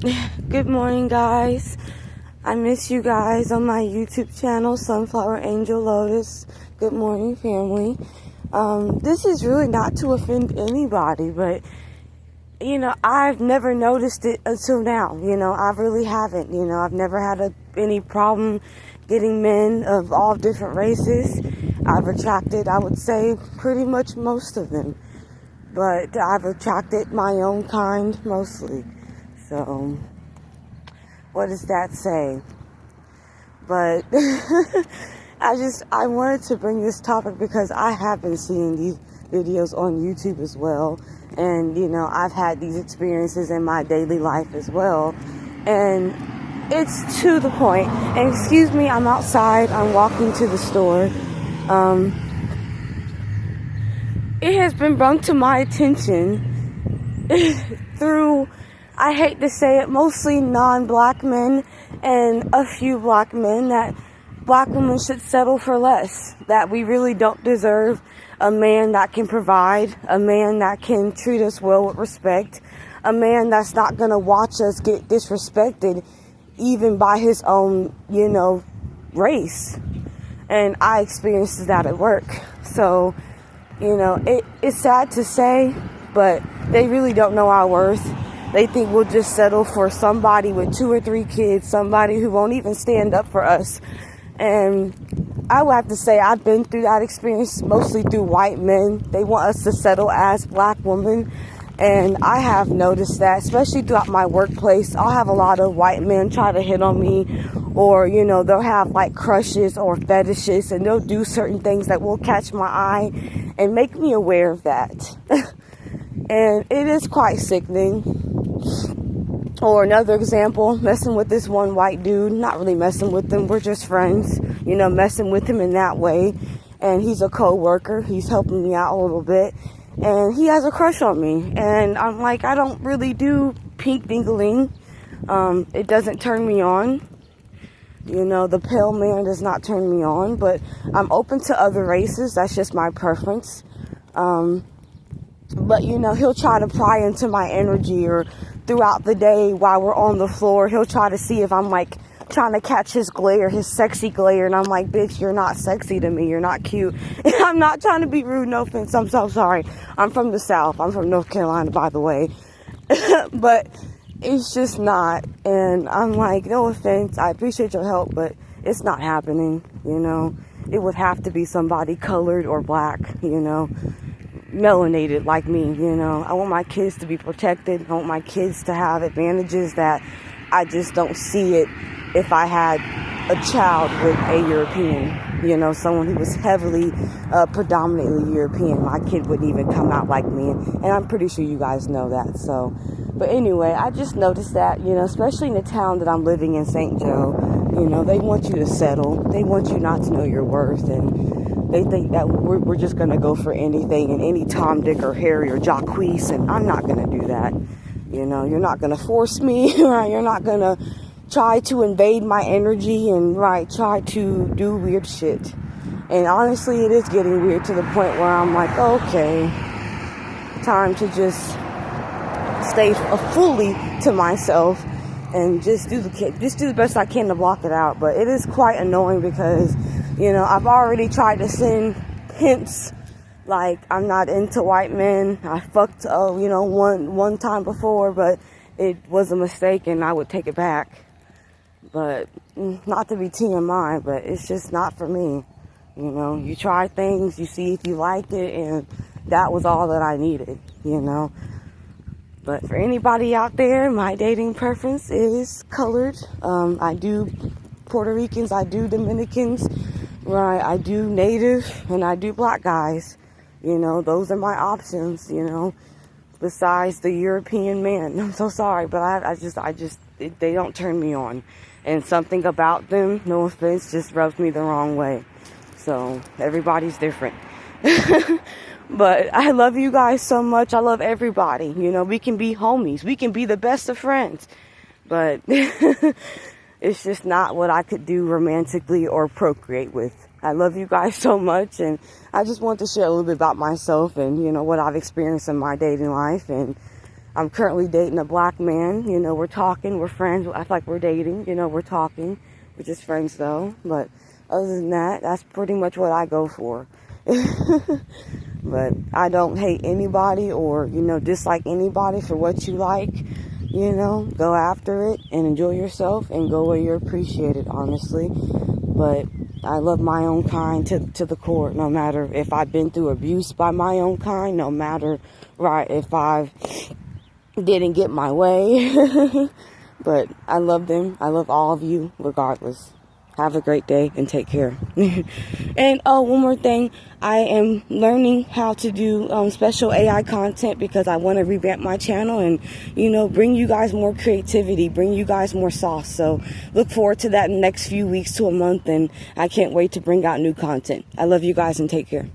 Good morning, guys. I miss you guys on my YouTube channel, Sunflower Angel Lotus. Good morning, family. This is really not to offend anybody, but I've never noticed it until now. I really haven't. I've never had any problem getting men of all different races. I've attracted, I would say, pretty much most of them, but I've attracted my own kind mostly. So, what does that say? But I wanted to bring this topic because I have been seeing these videos on YouTube as well. And, I've had these experiences in my daily life as well. And it's to the point. And excuse me, I'm outside. I'm walking to the store. It has been brought to my attention through, I hate to say it, mostly non-black men and a few black men, that black women should settle for less, that we really don't deserve a man that can provide, a man that can treat us well with respect, a man that's not going to watch us get disrespected even by his own, race. And I experienced that at work. So, it's sad to say, but they really don't know our worth. They think we'll just settle for somebody with 2 or 3 kids, somebody who won't even stand up for us. And I would have to say I've been through that experience mostly through white men. They want us to settle as black women. And I have noticed that, especially throughout my workplace. I'll have a lot of white men try to hit on me, or, they'll have like crushes or fetishes, and they'll do certain things that will catch my eye and make me aware of that. And it is quite sickening. Or another example, messing with this one white dude, not really messing with him, we're just friends, messing with him in that way. And he's a co-worker, he's helping me out a little bit, and he has a crush on me. And I'm like, I don't really do pink dingling. It doesn't turn me on. The pale man does not turn me on, but I'm open to other races. That's just my preference. But, he'll try to pry into my energy, or throughout the day while we're on the floor, he'll try to see if I'm like trying to catch his glare, his sexy glare. And I'm like, bitch, you're not sexy to me. You're not cute. And I'm not trying to be rude. No offense. I'm so sorry. I'm from the South. I'm from North Carolina, by the way. But it's just not. And I'm like, no offense. I appreciate your help, but it's not happening. It would have to be somebody colored or black, melanated like me. I want my kids to be protected. I want my kids to have advantages that I just don't see it if I had a child with a European, someone who was heavily predominantly European. My kid wouldn't even come out like me, and I'm pretty sure you guys know that. So, but anyway, I just noticed that, especially in the town that I'm living in, St. Joe, they want you to settle. They want you not to know your worth, and they think that we're just going to go for anything and any Tom, Dick, or Harry, or Jacquees, and I'm not going to do that. You're not going to force me, right? You're not going to try to invade my energy and, try to do weird shit. And honestly, it is getting weird to the point where I'm like, okay, time to just stay fully to myself and just do the best I can to block it out. But it is quite annoying because, I've already tried to send hints like I'm not into white men. I fucked, one time before, but it was a mistake and I would take it back. But not to be TMI, but it's just not for me. You try things, you see if you like it, and that was all that I needed, But for anybody out there, my dating preference is colored. I do Puerto Ricans, I do Dominicans, I do Native, and I do black guys. Those are my options, besides the European man. I'm so sorry, but I just, they don't turn me on. And something about them, no offense, just rubs me the wrong way. So, everybody's different. But I love you guys so much. I love everybody. We can be homies. We can be the best of friends. But it's just not what I could do romantically or procreate with. I love you guys so much, and I just want to share a little bit about myself and, what I've experienced in my dating life. And I'm currently dating a black man. You know, we're talking, we're friends. I feel like we're dating, you know, we're talking. We're just friends though. But other than that, that's pretty much what I go for. But I don't hate anybody or, you know, dislike anybody for what you like. You know, go after it and enjoy yourself and go where you're appreciated, honestly. But I love my own kind to the core, no matter if I've been through abuse by my own kind, no matter, right, if I didn't get my way. But I love them. I love all of you, regardless. Have a great day and take care. And oh, one more thing. I am learning how to do special AI content because I want to revamp my channel and, you know, bring you guys more creativity, bring you guys more sauce. So look forward to that in the next few weeks to a month, and I can't wait to bring out new content. I love you guys and take care.